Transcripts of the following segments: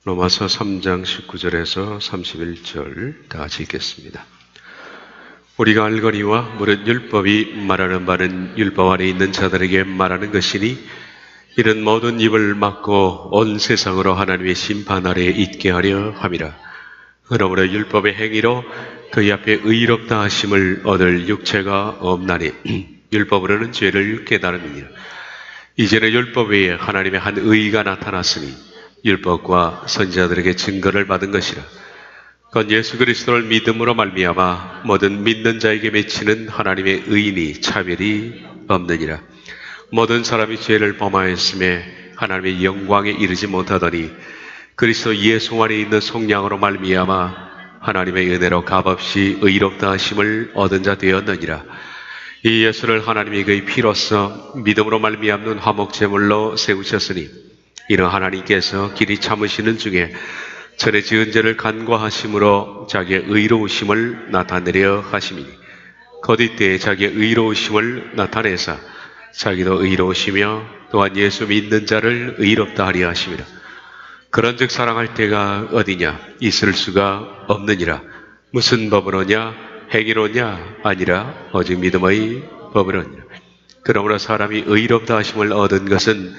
로마서 3장 19절에서 31절 다 같이 읽겠습니다. 우리가 알거니와 무릇 율법이 말하는 바는 율법 아래 있는 자들에게 말하는 것이니 이는 모든 입을 막고 온 세상으로 하나님의 심판 아래에 있게 하려 함이라. 그러므로 율법의 행위로 그의 앞에 의롭다 하심을 얻을 육체가 없나니 율법으로는 죄를 깨달음이니라. 이제는 율법 외에 하나님의 한 의가 나타났으니 율법과 선지자들에게 증거를 받은 것이라. 건 예수 그리스도를 믿음으로 말미암아 모든 믿는 자에게 맺히는 하나님의 의인이 차별이 없느니라. 모든 사람이 죄를 범하였음에 하나님의 영광에 이르지 못하더니 그리스도 예수 안에 있는 속량으로 말미암아 하나님의 은혜로 값없이 의롭다 하심을 얻은 자 되었느니라. 이 예수를 하나님이 그의 피로써 믿음으로 말미암는 화목제물로 세우셨으니 이는 하나님께서 길이 참으시는 중에 전에 지은 죄를 간과하심으로 자기의 의로우심을 나타내려 하심이니 곧 이때에 자기의 의로우심을 나타내사 자기도 의로우시며 또한 예수 믿는 자를 의롭다 하려 하심이라. 그런즉 사랑할 때가 어디냐? 있을 수가 없느니라. 무슨 법으로냐? 행위로냐? 아니라 오직 믿음의 법으로니라. 그러므로 사람이 의롭다 하심을 얻은 것은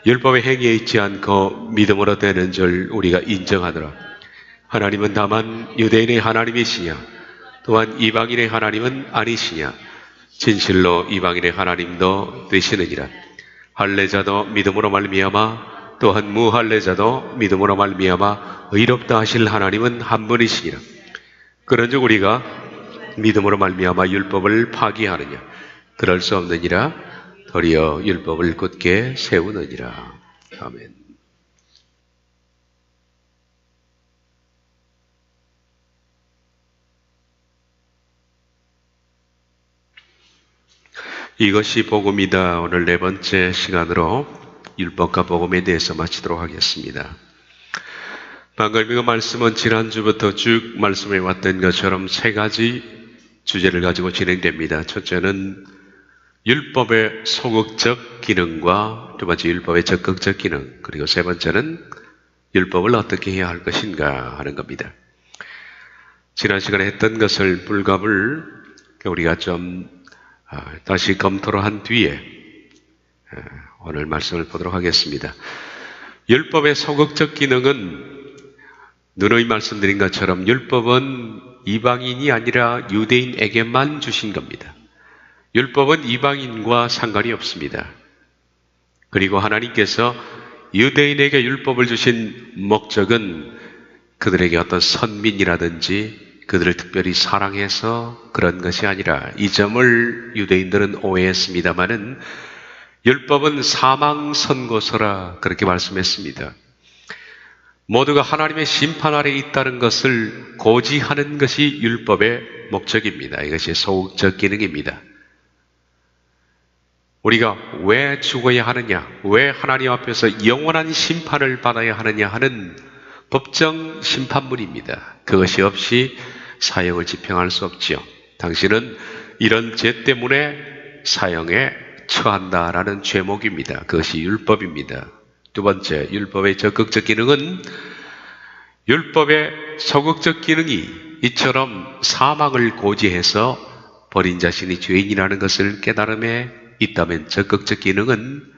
율법의 행위에 있지 않고 믿음으로 되는 줄 우리가 인정하노라. 하나님은 다만 유대인의 하나님이시냐? 또한 이방인의 하나님은 아니시냐? 진실로 이방인의 하나님도 되시느니라. 할례자도 믿음으로 말미암아 또한 무할례자도 믿음으로 말미암아 의롭다 하실 하나님은 한 분이시니라. 그런즉 우리가 믿음으로 말미암아 율법을 파기하느냐? 그럴 수 없느니라. 도리어 율법을 굳게 세우느니라. 아멘. 이것이 복음이다. 오늘 네 번째 시간으로 율법과 복음에 대해서 마치도록 하겠습니다. 방금 그 말씀은 지난주부터 쭉 말씀해 왔던 것처럼 세 가지 주제를 가지고 진행됩니다. 첫째는 율법의 소극적 기능과 두 번째 율법의 적극적 기능, 그리고 세 번째는 율법을 어떻게 해야 할 것인가 하는 겁니다. 지난 시간에 했던 것을 불갑을 우리가 좀 다시 검토를 한 뒤에 오늘 말씀을 보도록 하겠습니다. 율법의 소극적 기능은 누누이 말씀드린 것처럼 율법은 이방인이 아니라 유대인에게만 주신 겁니다. 율법은 이방인과 상관이 없습니다. 그리고 하나님께서 유대인에게 율법을 주신 목적은 그들에게 어떤 선민이라든지 그들을 특별히 사랑해서 그런 것이 아니라, 이 점을 유대인들은 오해했습니다마는 율법은 사망 선고서라 그렇게 말씀했습니다. 모두가 하나님의 심판 아래에 있다는 것을 고지하는 것이 율법의 목적입니다. 이것이 소극적 기능입니다. 우리가 왜 죽어야 하느냐, 왜 하나님 앞에서 영원한 심판을 받아야 하느냐 하는 법정 심판문입니다. 그것이 없이 사형을 집행할 수 없지요. 당신은 이런 죄 때문에 사형에 처한다라는 죄목입니다. 그것이 율법입니다. 두 번째, 율법의 적극적 기능은 율법의 소극적 기능이 이처럼 사망을 고지해서 버린 자신이 죄인이라는 것을 깨달음에 있다면 적극적 기능은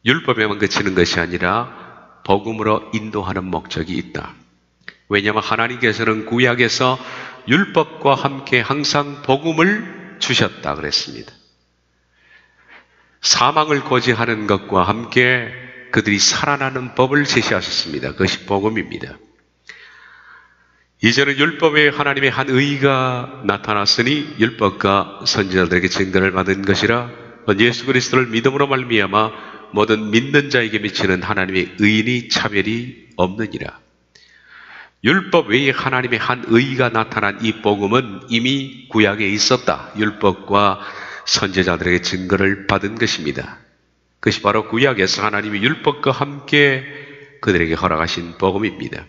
율법에만 그치는 것이 아니라 복음으로 인도하는 목적이 있다. 왜냐하면 하나님께서는 구약에서 율법과 함께 항상 복음을 주셨다 그랬습니다. 사망을 고지하는 것과 함께 그들이 살아나는 법을 제시하셨습니다. 그것이 복음입니다. 이제는 율법에 하나님의 한 의가 나타났으니 율법과 선지자들에게 증거를 받은 것이라. 예수 그리스도를 믿음으로 말미암아 모든 믿는 자에게 미치는 하나님의 의인이 차별이 없느니라. 율법 외에 하나님의 한 의가 나타난 이 복음은 이미 구약에 있었다. 율법과 선지자들에게 증거를 받은 것입니다. 그것이 바로 구약에서 하나님이 율법과 함께 그들에게 허락하신 복음입니다.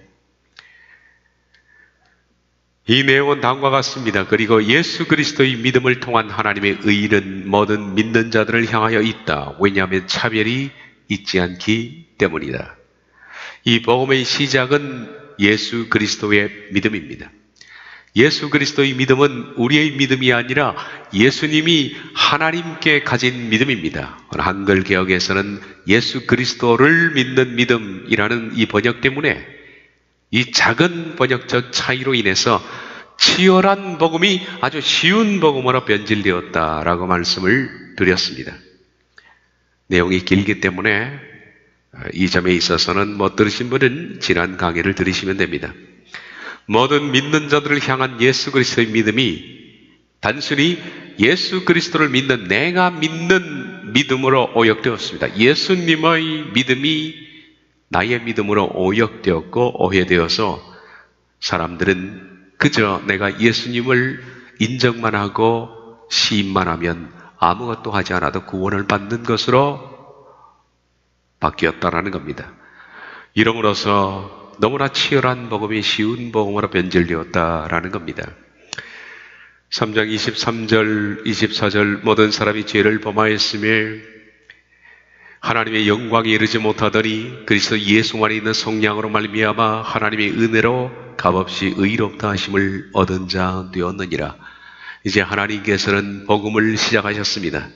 이 내용은 다음과 같습니다. 그리고 예수 그리스도의 믿음을 통한 하나님의 의는 모든 믿는 자들을 향하여 있다. 왜냐하면 차별이 있지 않기 때문이다. 이 복음의 시작은 예수 그리스도의 믿음입니다. 예수 그리스도의 믿음은 우리의 믿음이 아니라 예수님이 하나님께 가진 믿음입니다. 한글 개역에서는 예수 그리스도를 믿는 믿음이라는 이 번역 때문에 이 작은 번역적 차이로 인해서 치열한 복음이 아주 쉬운 복음으로 변질되었다라고 말씀을 드렸습니다. 내용이 길기 때문에 이 점에 있어서는 못 들으신 분은 지난 강의를 들으시면 됩니다. 모든 믿는 자들을 향한 예수 그리스도의 믿음이 단순히 예수 그리스도를 믿는 내가 믿는 믿음으로 오역되었습니다. 예수님의 믿음이 나의 믿음으로 오역되었고 오해되어서 사람들은 그저 내가 예수님을 인정만 하고 시인만 하면 아무것도 하지 않아도 구원을 받는 것으로 바뀌었다라는 겁니다. 이러므로서 너무나 치열한 복음이 쉬운 복음으로 변질되었다라는 겁니다. 3장 23절, 24절 모든 사람이 죄를 범하였으며 하나님의 영광에 이르지 못하더니 그리스도 예수 안에 있는 성령으로 말미암아 하나님의 은혜로 값없이 의롭다 하심을 얻은 자 되었느니라. 이제 하나님께서는 복음을 시작하셨습니다.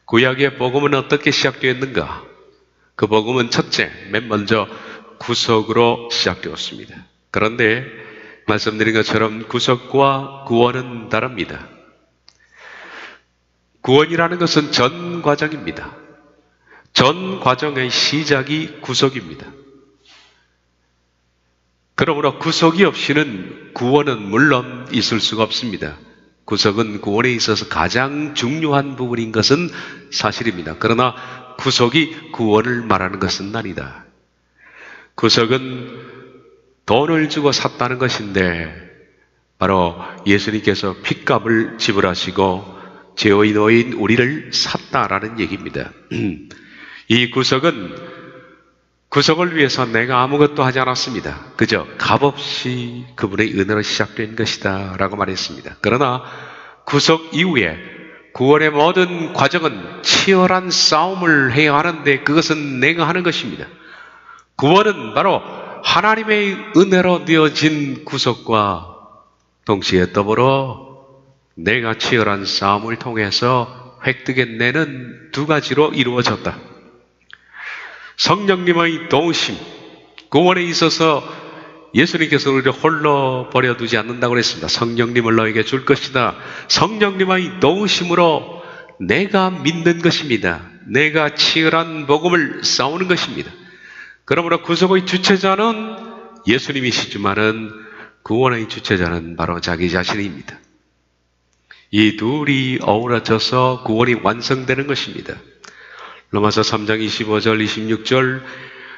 구약의 복음은 어떻게 시작되었는가? 그 복음은 첫째, 맨 먼저 구속으로 시작되었습니다. 그런데 말씀드린 것처럼 구속과 구원은 다릅니다. 구원이라는 것은 전 과정입니다. 전 과정의 시작이 구속입니다. 그러므로 구속이 없이는 구원은 물론 있을 수가 없습니다. 구속은 구원에 있어서 가장 중요한 부분인 것은 사실입니다. 그러나 구속이 구원을 말하는 것은 아니다. 구속은 돈을 주고 샀다는 것인데 바로 예수님께서 핏값을 지불하시고 죄의 노예인 우리를 샀다라는 얘기입니다. 이 구속은 구속을 위해서 내가 아무것도 하지 않았습니다. 그저 값없이 그분의 은혜로 시작된 것이다 라고 말했습니다. 그러나 구속 이후에 구원의 모든 과정은 치열한 싸움을 해야 하는데 그것은 내가 하는 것입니다. 구원은 바로 하나님의 은혜로 되어진 구속과 동시에 더불어 내가 치열한 싸움을 통해서 획득해내는 두 가지로 이루어졌다. 성령님의 도우심, 구원에 있어서 예수님께서 우리를 홀로 버려두지 않는다고 그랬습니다. 성령님을 너에게 줄 것이다. 성령님의 도우심으로 내가 믿는 것입니다. 내가 치열한 복음을 싸우는 것입니다. 그러므로 구속의 주체자는 예수님이시지만은 구원의 주체자는 바로 자기 자신입니다. 이 둘이 어우러져서 구원이 완성되는 것입니다. 로마서 3장 25절 26절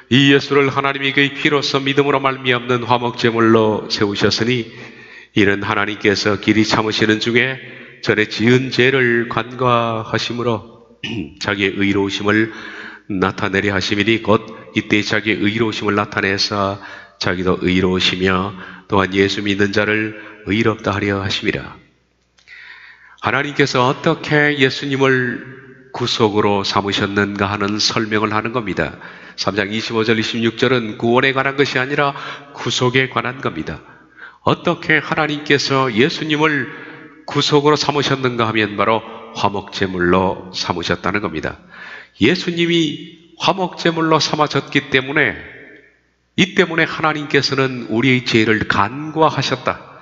이 예수를 하나님이 그의 피로서 믿음으로 말미암는 화목제물로 세우셨으니 이는 하나님께서 길이 참으시는 중에 전에 지은 죄를 간과하심으로 자기의 의로우심을 나타내려 하심이니 곧 이때 자기의 의로우심을 나타내사 자기도 의로우시며 또한 예수 믿는 자를 의롭다 하려 하심이라. 하나님께서 어떻게 예수님을 구속으로 삼으셨는가 하는 설명을 하는 겁니다. 3장 25절 26절은 구원에 관한 것이 아니라 구속에 관한 겁니다. 어떻게 하나님께서 예수님을 구속으로 삼으셨는가 하면 바로 화목제물로 삼으셨다는 겁니다. 예수님이 화목제물로 삼아졌기 때문에 이 때문에 하나님께서는 우리의 죄를 간과하셨다.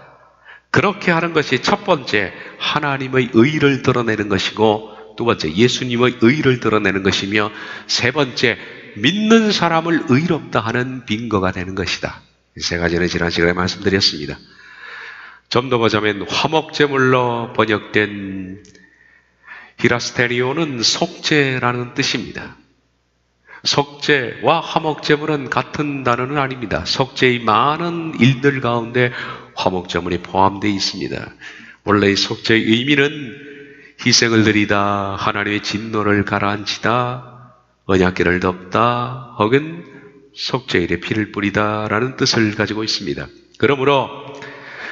그렇게 하는 것이 첫 번째 하나님의 의를 드러내는 것이고 두 번째 예수님의 의를 드러내는 것이며 세 번째 믿는 사람을 의롭다 하는 빈거가 되는 것이다. 세 가지는 지난 시간에 말씀드렸습니다. 좀 더 보자면 화목제물로 번역된 히라스테리오는 속죄라는 뜻입니다. 속죄와 화목제물은 같은 단어는 아닙니다. 속죄의 많은 일들 가운데 화목제물이 포함되어 있습니다. 원래 이 속죄의 의미는 희생을 드리다, 하나님의 진노를 가라앉히다, 언약궤를 덮다, 혹은 속죄일에 피를 뿌리다 라는 뜻을 가지고 있습니다. 그러므로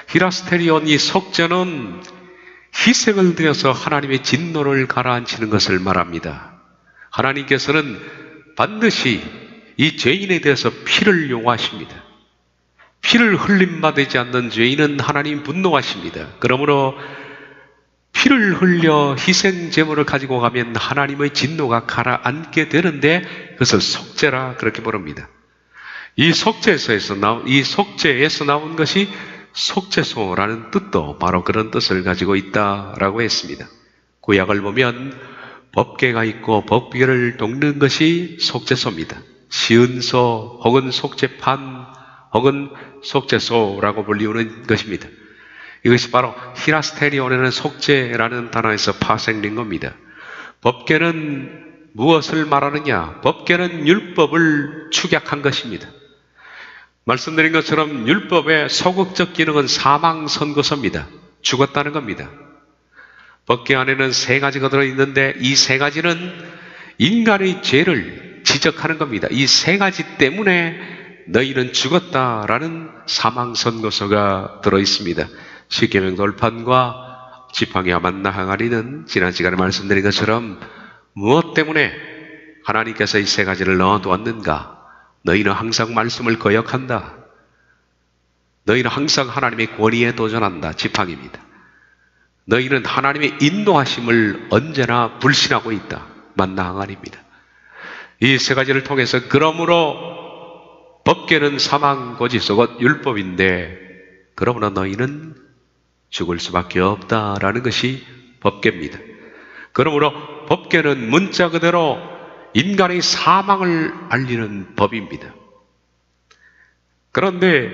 히라스테리온 이 속죄는 희생을 드려서 하나님의 진노를 가라앉히는 것을 말합니다. 하나님께서는 반드시 이 죄인에 대해서 피를 요구하십니다. 피를 흘림받지 않는 죄인은 하나님 분노하십니다. 그러므로 피를 흘려 희생제물을 가지고 가면 하나님의 진노가 가라앉게 되는데 그것을 속죄라 그렇게 부릅니다. 이 속죄에서 나온 것이 속죄소라는 뜻도 바로 그런 뜻을 가지고 있다라고 했습니다. 구약을 보면 법궤가 있고 법궤를 돕는 것이 속죄소입니다. 시은소 혹은 속죄판 혹은 속죄소라고 불리우는 것입니다. 이것이 바로 히라스테리온에는 속죄라는 단어에서 파생된 겁니다. 법궤는 무엇을 말하느냐? 법궤는 율법을 축약한 것입니다. 말씀드린 것처럼 율법의 소극적 기능은 사망 선고서입니다. 죽었다는 겁니다. 법궤 안에는 세 가지가 들어있는데 이 세 가지는 인간의 죄를 지적하는 겁니다. 이 세 가지 때문에 너희는 죽었다라는 사망 선고서가 들어있습니다. 십계명 돌판과 지팡이와 만나 항아리는 지난 시간에 말씀드린 것처럼 무엇 때문에 하나님께서 이 세 가지를 넣어두었는가? 너희는 항상 말씀을 거역한다. 너희는 항상 하나님의 권위에 도전한다. 지팡이입니다. 너희는 하나님의 인도하심을 언제나 불신하고 있다. 만나 항아리입니다. 이 세 가지를 통해서 그러므로 법궤는 사망 고지서 곧 율법인데 그러므로 너희는 죽을 수밖에 없다라는 것이 법궤입니다. 그러므로 법궤는 문자 그대로 인간의 사망을 알리는 법입니다. 그런데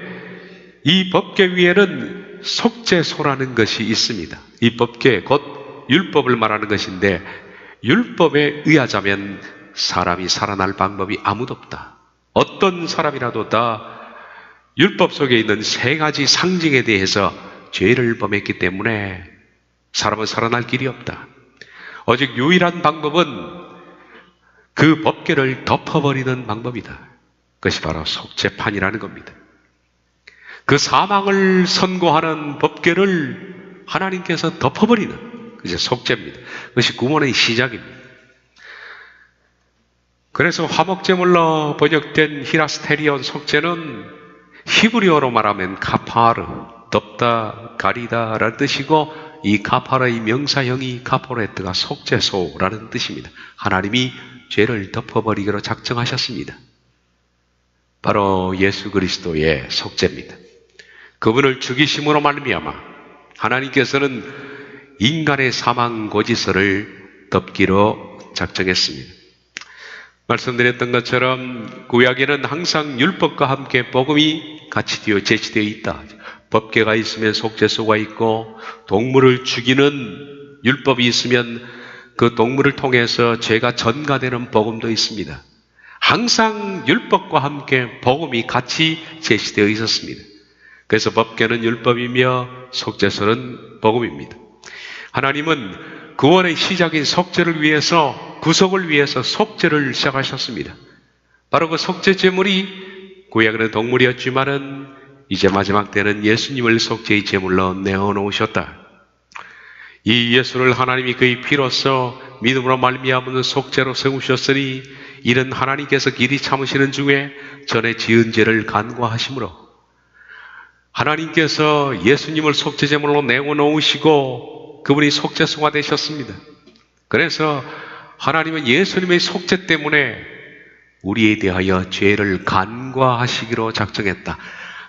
이 법궤 위에는 속죄소라는 것이 있습니다. 이 법궤 곧 율법을 말하는 것인데 율법에 의하자면 사람이 살아날 방법이 아무도 없다. 어떤 사람이라도 다 율법 속에 있는 세 가지 상징에 대해서 죄를 범했기 때문에 사람은 살아날 길이 없다. 오직 유일한 방법은 그 법궤를 덮어버리는 방법이다. 그것이 바로 속죄판이라는 겁니다. 그 사망을 선고하는 법궤를 하나님께서 덮어버리는 그것이 속죄입니다. 그것이 구원의 시작입니다. 그래서 화목제물로 번역된 히라스테리온 속죄는 히브리어로 말하면 카파르, 덮다, 가리다 라는 뜻이고 이 카파르의 명사형이 카포레트가 속죄소라는 뜻입니다. 하나님이 죄를 덮어버리기로 작정하셨습니다. 바로 예수 그리스도의 속죄입니다. 그분을 죽이심으로 말미암아 하나님께서는 인간의 사망 고지서를 덮기로 작정했습니다. 말씀드렸던 것처럼 구약에는 항상 율법과 함께 복음이 같이 제시되어 있다. 법궤가 있으면 속죄소가 있고 동물을 죽이는 율법이 있으면 그 동물을 통해서 죄가 전가되는 복음도 있습니다. 항상 율법과 함께 복음이 같이 제시되어 있었습니다. 그래서 법궤는 율법이며 속죄소는 복음입니다. 하나님은 구원의 시작인 속죄를 위해서 구속을 위해서 속죄를 시작하셨습니다. 바로 그 속죄 제물이 구약에는 동물이었지만은 이제 마지막 때는 예수님을 속죄의 제물로 내어놓으셨다. 이 예수를 하나님이 그의 피로써 믿음으로 말미암은 속죄로 세우셨으니 이는 하나님께서 길이 참으시는 중에 전에 지은 죄를 간과하심으로 하나님께서 예수님을 속죄 제물로 내어놓으시고 그분이 속죄소가 되셨습니다. 그래서 하나님은 예수님의 속죄 때문에 우리에 대하여 죄를 간과하시기로 작정했다.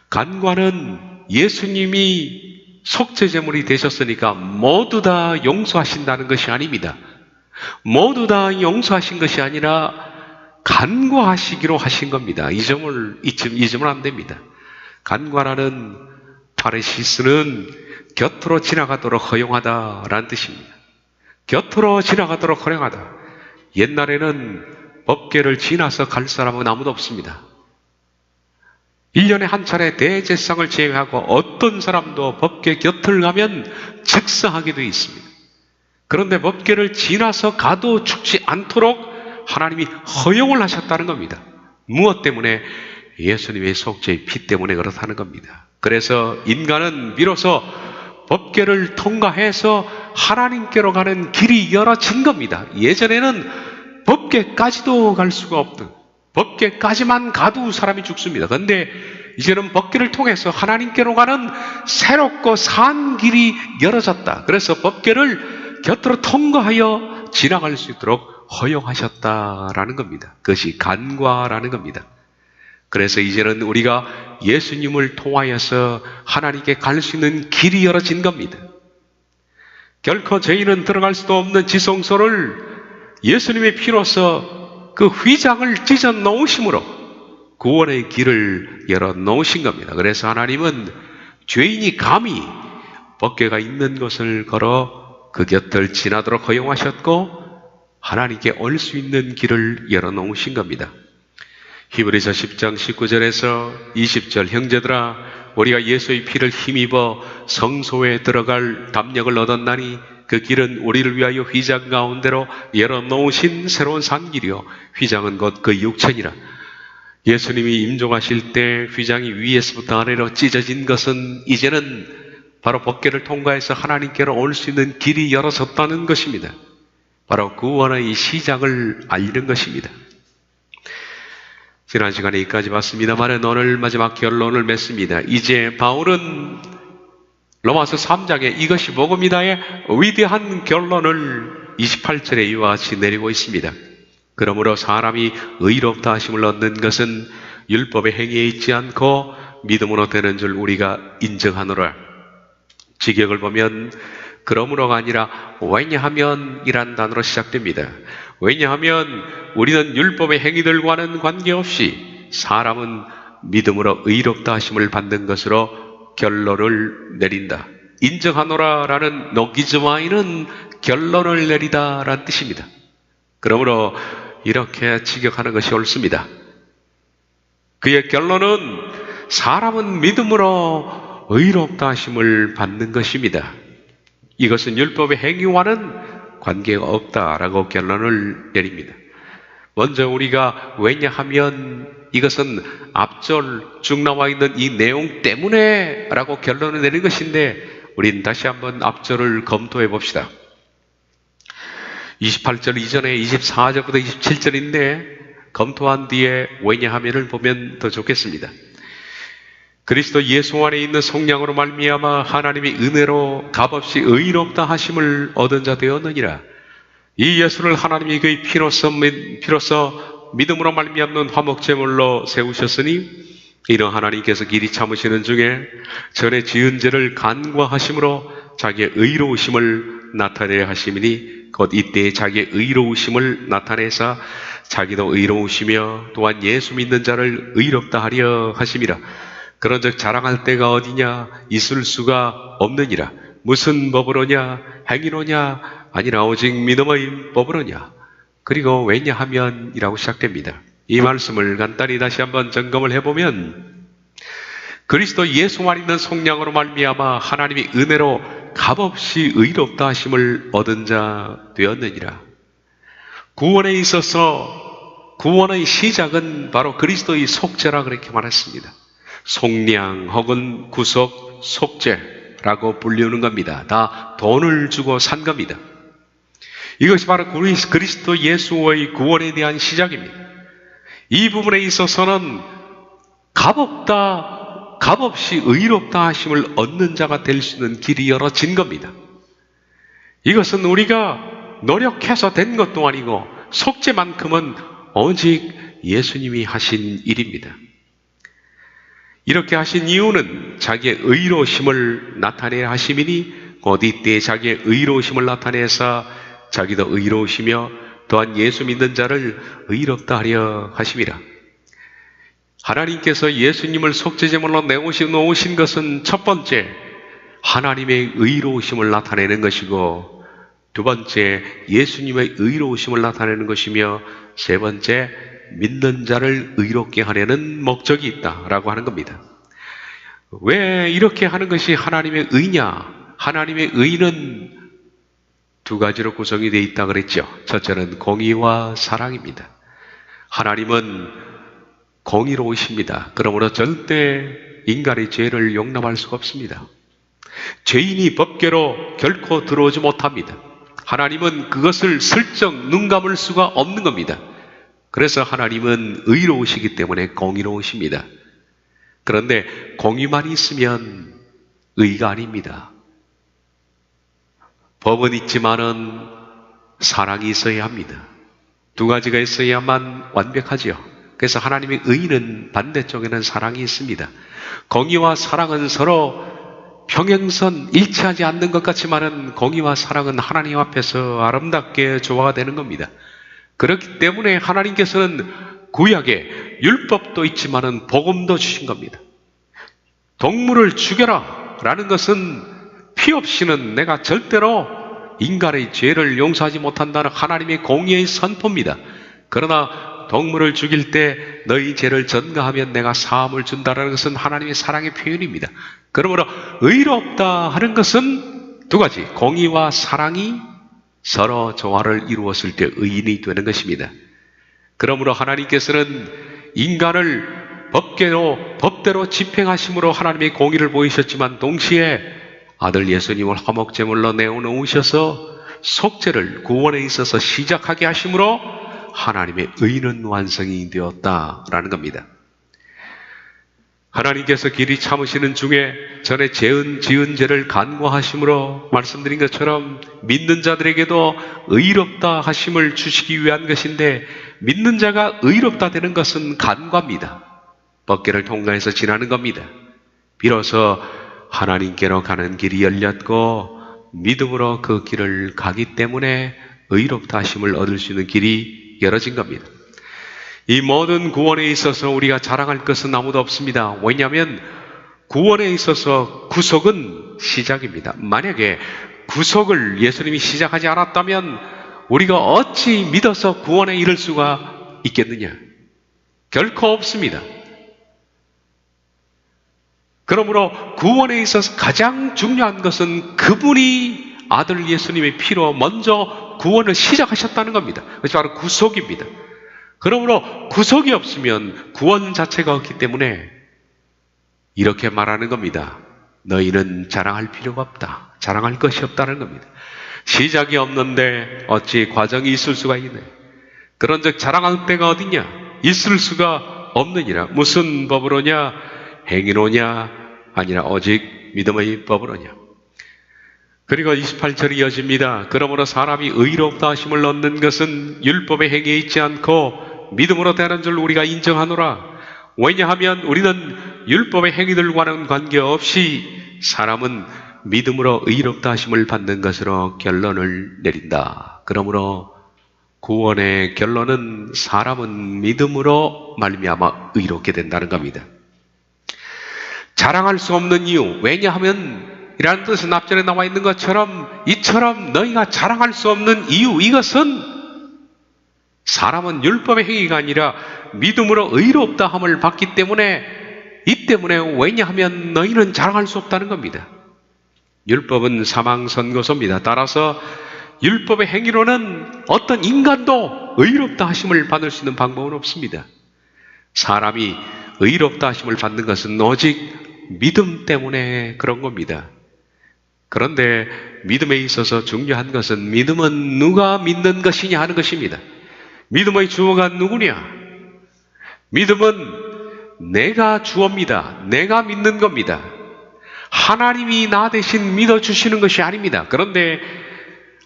간과는 예수님이 속죄제물이 되셨으니까 모두 다 용서하신다는 것이 아닙니다. 모두 다 용서하신 것이 아니라 간과하시기로 하신 겁니다. 이 점을 잊으면 안 됩니다. 간과라는 파레시스는 곁으로 지나가도록 허용하다라는 뜻입니다. 곁으로 지나가도록 허용하다. 옛날에는 법궤를 지나서 갈 사람은 아무도 없습니다. 1년에 한 차례 대제사장을 제외하고 어떤 사람도 법궤 곁을 가면 즉사하게 되어 있습니다. 그런데 법궤를 지나서 가도 죽지 않도록 하나님이 허용을 하셨다는 겁니다. 무엇 때문에? 예수님의 속죄의 피 때문에 그렇다는 겁니다. 그래서 인간은 비로소 법궤를 통과해서 하나님께로 가는 길이 열어진 겁니다. 예전에는 법궤까지도 갈 수가 없던, 법궤까지만 가도 사람이 죽습니다. 그런데 이제는 법궤를 통해서 하나님께로 가는 새롭고 산 길이 열어졌다. 그래서 법궤를 곁으로 통과하여 지나갈 수 있도록 허용하셨다라는 겁니다. 그것이 간과라는 겁니다. 그래서 이제는 우리가 예수님을 통하여서 하나님께 갈 수 있는 길이 열어진 겁니다. 결코 저희는 들어갈 수도 없는 지성소를 예수님의 피로서 그 휘장을 찢어 놓으심으로 구원의 길을 열어 놓으신 겁니다. 그래서 하나님은 죄인이 감히 법궤가 있는 곳을 걸어 그 곁을 지나도록 허용하셨고 하나님께 올 수 있는 길을 열어 놓으신 겁니다. 히브리서 10장 19절에서 20절 형제들아 우리가 예수의 피를 힘입어 성소에 들어갈 담력을 얻었나니 그 길은 우리를 위하여 휘장 가운데로 열어놓으신 새로운 산길이요 휘장은 곧 그 육천이라. 예수님이 임종하실 때 휘장이 위에서부터 아래로 찢어진 것은 이제는 바로 법궤를 통과해서 하나님께로 올 수 있는 길이 열어졌다는 것입니다. 바로 구원의 시작을 알리는 것입니다. 지난 시간에 여기까지 봤습니다만 오늘 마지막 결론을 맺습니다. 이제 바울은 로마서 3장에 이것이 복음이다의 위대한 결론을 28절에 이와 같이 내리고 있습니다. 그러므로 사람이 의롭다 하심을 얻는 것은 율법의 행위에 있지 않고 믿음으로 되는 줄 우리가 인정하노라. 직역을 보면 그러므로가 아니라 왜냐하면 이란 단어로 시작됩니다. 왜냐하면 우리는 율법의 행위들과는 관계없이 사람은 믿음으로 의롭다 하심을 받는 것으로 결론을 내린다. 인정하노라라는 노기즈마이는 결론을 내리다라는 뜻입니다. 그러므로 이렇게 직역하는 것이 옳습니다. 그의 결론은 사람은 믿음으로 의롭다 하심을 받는 것입니다. 이것은 율법의 행위와는 관계가 없다라고 결론을 내립니다. 먼저 우리가 왜냐하면 이것은 앞절 쭉 나와 있는 이 내용 때문에 라고 결론을 내린 것인데 우린 다시 한번 앞절을 검토해 봅시다. 28절 이전에 24절부터 27절인데 검토한 뒤에 왜냐하면을 보면 더 좋겠습니다. 그리스도 예수 안에 있는 성령으로 말미암아 하나님의 은혜로 값없이 의롭다 하심을 얻은 자 되었느니라. 이 예수를 하나님이 그의 피로서 믿음으로 말미암는 화목제물로 세우셨으니 이는 하나님께서 길이 참으시는 중에 전에 지은 죄를 간과하심으로 자기의 의로우심을 나타내려 하심이니 곧 이때에 자기의 의로우심을 나타내사 자기도 의로우시며 또한 예수 믿는 자를 의롭다 하려 하심이라. 그런즉 자랑할 때가 어디냐? 있을 수가 없느니라. 무슨 법으로냐? 행위로냐? 아니라 오직 믿음의 법으로냐? 그리고 왜냐하면 이라고 시작됩니다. 이 말씀을 간단히 다시 한번 점검을 해보면 그리스도 예수 안에 있는 성령으로 말미암아 하나님이 은혜로 값없이 의롭다 하심을 얻은 자 되었느니라. 구원에 있어서 구원의 시작은 바로 그리스도의 속죄라 그렇게 말했습니다. 속량 혹은 구속, 속죄라고 불리우는 겁니다. 다 돈을 주고 산 겁니다. 이것이 바로 그리스도 예수의 구원에 대한 시작입니다. 이 부분에 있어서는 값없이 의롭다 하심을 얻는 자가 될 수 있는 길이 열어진 겁니다. 이것은 우리가 노력해서 된 것도 아니고 속죄만큼은 오직 예수님이 하신 일입니다. 이렇게 하신 이유는 자기의 의로우심을 나타내야 하심이니 곧 이때 자기의 의로우심을 나타내서 자기도 의로우시며 또한 예수 믿는 자를 의롭다 하려 하심이라. 하나님께서 예수님을 속죄제물로 내놓으신 것은 첫 번째 하나님의 의로우심을 나타내는 것이고 두 번째 예수님의 의로우심을 나타내는 것이며 세 번째 믿는 자를 의롭게 하려는 목적이 있다라고 하는 겁니다. 왜 이렇게 하는 것이 하나님의 의냐? 하나님의 의는 두 가지로 구성이 되어 있다 그랬죠. 첫째는 공의와 사랑입니다. 하나님은 공의로우십니다. 그러므로 절대 인간의 죄를 용납할 수가 없습니다. 죄인이 법궤로 결코 들어오지 못합니다. 하나님은 그것을 슬쩍 눈 감을 수가 없는 겁니다. 그래서 하나님은 의로우시기 때문에 공의로우십니다. 그런데 공의만 있으면 의가 아닙니다. 법은 있지만은 사랑이 있어야 합니다. 두 가지가 있어야만 완벽하죠. 그래서 하나님의 의는 반대쪽에는 사랑이 있습니다. 공의와 사랑은 서로 평행선 일치하지 않는 것 같지만은 공의와 사랑은 하나님 앞에서 아름답게 조화가 되는 겁니다. 그렇기 때문에 하나님께서는 구약에 율법도 있지만은 복음도 주신 겁니다. 동물을 죽여라 라는 것은 피 없이는 내가 절대로 인간의 죄를 용서하지 못한다는 하나님의 공의의 선포입니다. 그러나 동물을 죽일 때 너희 죄를 전가하면 내가 사함을 준다는 것은 하나님의 사랑의 표현입니다. 그러므로 의롭다 하는 것은 두 가지, 공의와 사랑이 서로 조화를 이루었을 때 의인이 되는 것입니다. 그러므로 하나님께서는 인간을 법대로 집행하심으로 하나님의 공의를 보이셨지만 동시에 아들 예수님을 화목제물로 내어놓으셔서 속죄를 구원에 있어서 시작하게 하심으로 하나님의 의는 완성이 되었다라는 겁니다. 하나님께서 길이 참으시는 중에 전에 지은 죄를 간과하심으로 말씀드린 것처럼 믿는 자들에게도 의롭다 하심을 주시기 위한 것인데, 믿는 자가 의롭다 되는 것은 간과입니다. 법궤를 통과해서 지나는 겁니다. 비로소 하나님께로 가는 길이 열렸고 믿음으로 그 길을 가기 때문에 의롭다 하심을 얻을 수 있는 길이 열어진 겁니다. 이 모든 구원에 있어서 우리가 자랑할 것은 아무도 없습니다. 왜냐하면 구원에 있어서 구속은 시작입니다. 만약에 구속을 예수님이 시작하지 않았다면 우리가 어찌 믿어서 구원에 이를 수가 있겠느냐? 결코 없습니다. 그러므로 구원에 있어서 가장 중요한 것은 그분이 아들 예수님의 피로 먼저 구원을 시작하셨다는 겁니다. 그것이 바로 구속입니다. 그러므로 구속이 없으면 구원 자체가 없기 때문에 이렇게 말하는 겁니다. 너희는 자랑할 필요가 없다. 자랑할 것이 없다는 겁니다. 시작이 없는데 어찌 과정이 있을 수가 있네. 그런즉 자랑할 데가 어디냐? 있을 수가 없느니라. 무슨 법으로냐? 행위로냐? 아니라 오직 믿음의 법으로냐. 그리고 28절이 이어집니다. 그러므로 사람이 의롭다 하심을 얻는 것은 율법의 행위에 있지 않고 믿음으로 되는 줄 우리가 인정하노라. 왜냐하면 우리는 율법의 행위들과는 관계없이 사람은 믿음으로 의롭다 하심을 받는 것으로 결론을 내린다. 그러므로 구원의 결론은 사람은 믿음으로 말미암아 의롭게 된다는 겁니다. 자랑할 수 없는 이유, 왜냐하면 이라는 뜻은 앞전에 나와 있는 것처럼 이처럼 너희가 자랑할 수 없는 이유, 이것은 사람은 율법의 행위가 아니라 믿음으로 의롭다 함을 받기 때문에, 이 때문에 왜냐하면 너희는 자랑할 수 없다는 겁니다. 율법은 사망 선고서입니다. 따라서 율법의 행위로는 어떤 인간도 의롭다 하심을 받을 수 있는 방법은 없습니다. 사람이 의롭다 하심을 받는 것은 오직 믿음 때문에 그런 겁니다. 그런데 믿음에 있어서 중요한 것은 믿음은 누가 믿는 것이냐 하는 것입니다. 믿음의 주어가 누구냐? 믿음은 내가 주어입니다. 내가 믿는 겁니다. 하나님이 나 대신 믿어주시는 것이 아닙니다. 그런데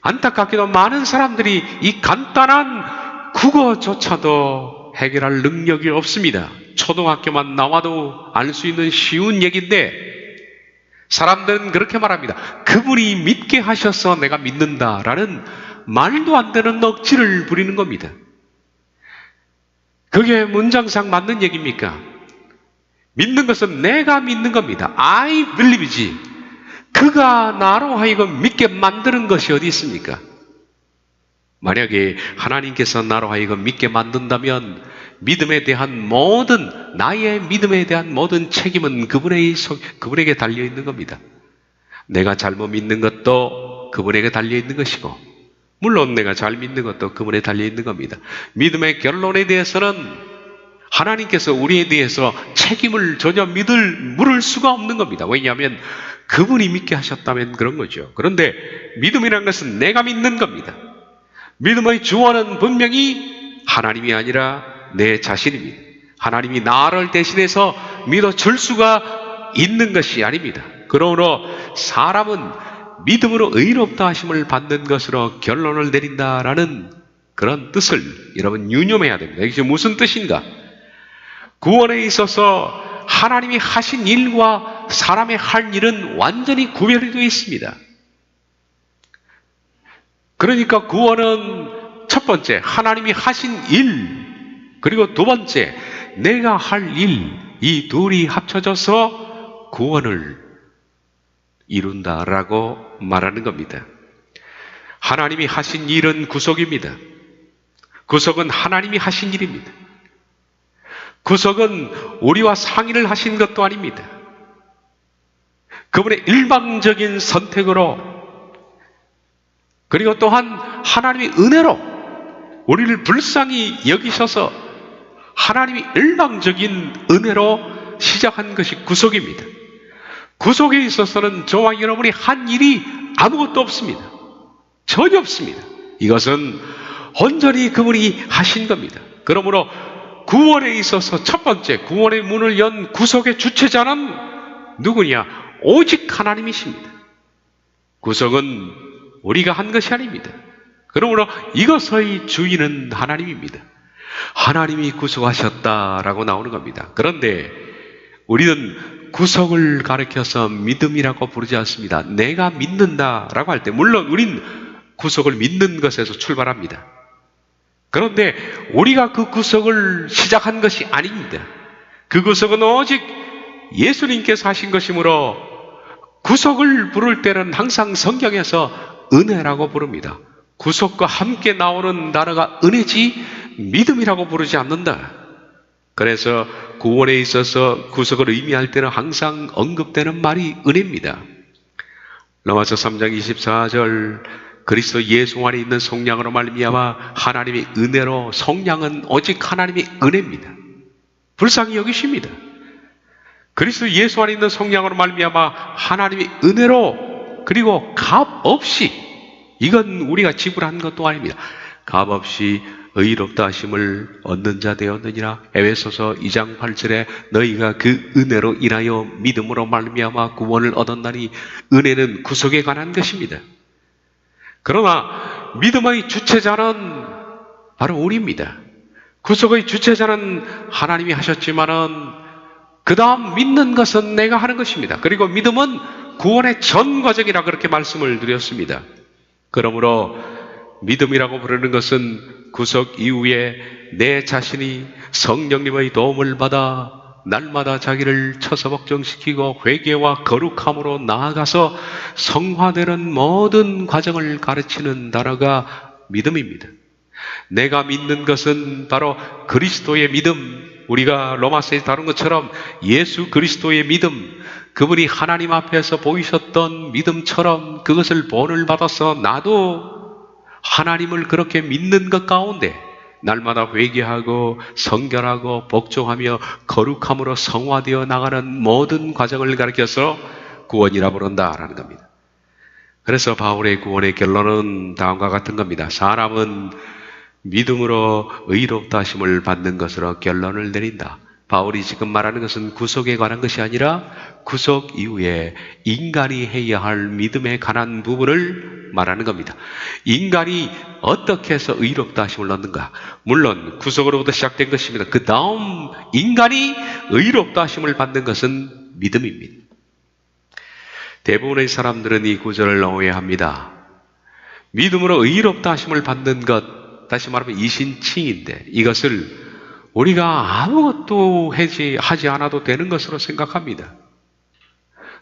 안타깝게도 많은 사람들이 이 간단한 국어조차도 해결할 능력이 없습니다. 초등학교만 나와도 알 수 있는 쉬운 얘기인데 사람들은 그렇게 말합니다. 그분이 믿게 하셔서 내가 믿는다라는 말도 안 되는 억지를 부리는 겁니다. 그게 문장상 맞는 얘기입니까? 믿는 것은 내가 믿는 겁니다. I believe이지 그가 나로 하여금 믿게 만드는 것이 어디 있습니까? 만약에 하나님께서 나로 하여금 믿게 만든다면 믿음에 대한 나의 믿음에 대한 모든 책임은 그분에게 달려있는 겁니다. 내가 잘못 믿는 것도 그분에게 달려있는 것이고, 물론 내가 잘 믿는 것도 그분에 달려있는 겁니다. 믿음의 결론에 대해서는 하나님께서 우리에 대해서 책임을 전혀 물을 수가 없는 겁니다. 왜냐하면 그분이 믿게 하셨다면 그런 거죠. 그런데 믿음이라는 것은 내가 믿는 겁니다. 믿음의 주어는 분명히 하나님이 아니라 내 자신입니다. 하나님이 나를 대신해서 믿어줄 수가 있는 것이 아닙니다. 그러므로 사람은 믿음으로 의롭다 하심을 받는 것으로 결론을 내린다라는 그런 뜻을 여러분 유념해야 됩니다. 이게 무슨 뜻인가? 구원에 있어서 하나님이 하신 일과 사람의 할 일은 완전히 구별이 되어 있습니다. 그러니까 구원은 첫 번째 하나님이 하신 일, 그리고 두 번째 내가 할 일, 이 둘이 합쳐져서 구원을 이룬다라고 말하는 겁니다. 하나님이 하신 일은 구속입니다. 구속은 하나님이 하신 일입니다. 구속은 우리와 상의를 하신 것도 아닙니다. 그분의 일방적인 선택으로, 그리고 또한 하나님의 은혜로 우리를 불쌍히 여기셔서 하나님이 일방적인 은혜로 시작한 것이 구속입니다. 구속에 있어서는 저와 여러분이 한 일이 아무것도 없습니다. 전혀 없습니다. 이것은 온전히 그분이 하신 겁니다. 그러므로 구원에 있어서 첫 번째 구원의 문을 연 구속의 주체자는 누구냐? 오직 하나님이십니다. 구속은 우리가 한 것이 아닙니다. 그러므로 이것의 주인은 하나님입니다. 하나님이 구속하셨다라고 나오는 겁니다. 그런데 우리는 구속을 가리켜서 믿음이라고 부르지 않습니다. 내가 믿는다라고 할 때 물론 우린 구속을 믿는 것에서 출발합니다. 그런데 우리가 그 구속을 시작한 것이 아닙니다. 그 구속은 오직 예수님께서 하신 것이므로 구속을 부를 때는 항상 성경에서 은혜라고 부릅니다. 구속과 함께 나오는 단어가 은혜지 믿음이라고 부르지 않는다. 그래서 구원에 있어서 구속을 의미할 때는 항상 언급되는 말이 은혜입니다. 로마서 3장 24절 그리스도 예수 안에 있는 속량으로 말미암아 하나님의 은혜로, 속량은 오직 하나님의 은혜입니다. 불쌍히 여기십니다. 그리스도 예수 안에 있는 속량으로 말미암아 하나님의 은혜로, 그리고 값 없이, 이건 우리가 지불한 것도 아닙니다. 값 없이 의롭다 하심을 얻는 자 되었느니라. 에베소서 2장 8절에 너희가 그 은혜로 인하여 믿음으로 말미암아 구원을 얻었나니, 은혜는 구속에 관한 것입니다. 그러나 믿음의 주체자는 바로 우리입니다. 구속의 주체자는 하나님이 하셨지만은 그 다음 믿는 것은 내가 하는 것입니다. 그리고 믿음은 구원의 전 과정이라 그렇게 말씀을 드렸습니다. 그러므로 믿음이라고 부르는 것은 구속 이후에 내 자신이 성령님의 도움을 받아 날마다 자기를 처소복종시키고 회개와 거룩함으로 나아가서 성화되는 모든 과정을 가르치는 단어가 믿음입니다. 내가 믿는 것은 바로 그리스도의 믿음, 우리가 로마서에 다룬 것처럼 예수 그리스도의 믿음, 그분이 하나님 앞에서 보이셨던 믿음처럼 그것을 본을 받아서 나도 하나님을 그렇게 믿는 것 가운데 날마다 회개하고 성결하고 복종하며 거룩함으로 성화되어 나가는 모든 과정을 가리켜서 구원이라 부른다라는 겁니다. 그래서 바울의 구원의 결론은 다음과 같은 겁니다. 사람은 믿음으로 의롭다 하심을 받는 것으로 결론을 내린다. 바울이 지금 말하는 것은 구속에 관한 것이 아니라 구속 이후에 인간이 해야 할 믿음에 관한 부분을 말하는 겁니다. 인간이 어떻게 해서 의롭다 하심을 얻는가? 물론 구속으로부터 시작된 것입니다. 그 다음 인간이 의롭다 하심을 받는 것은 믿음입니다. 대부분의 사람들은 이 구절을 오해합니다. 믿음으로 의롭다 하심을 받는 것, 다시 말하면 이신칭인데 이것을 우리가 아무것도 하지 않아도 되는 것으로 생각합니다.